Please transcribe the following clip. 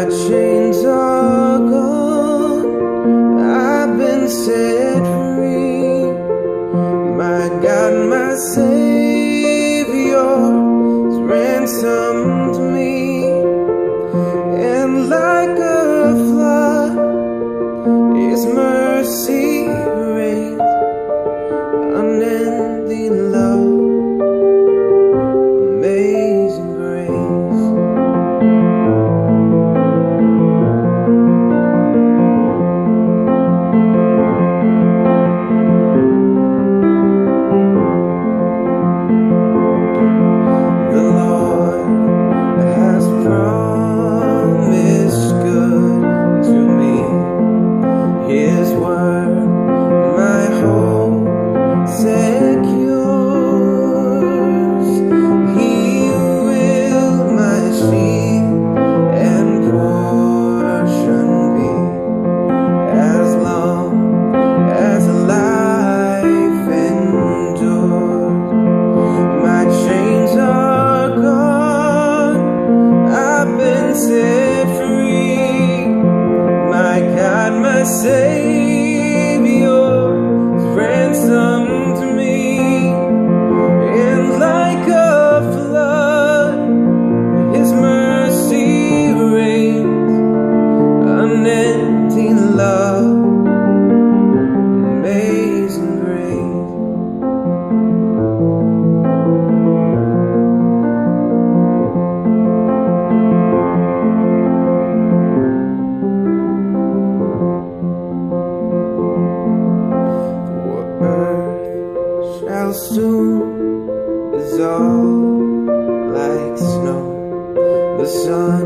My chains are gone, I've been set free. My God, my Savior has ransomed me. And like a flood, His mercy reigns, unending love, amazing grace. The Lord has promised good to me. His word, my hope secures. He will my shield and portion be, as long as life endures. My chains are gone, I've been set free. My God, my Savior has ransomed me. And like a flood, His mercy reigns, unending love, amazing grace. For earth shall soon dissolve like snow. The sun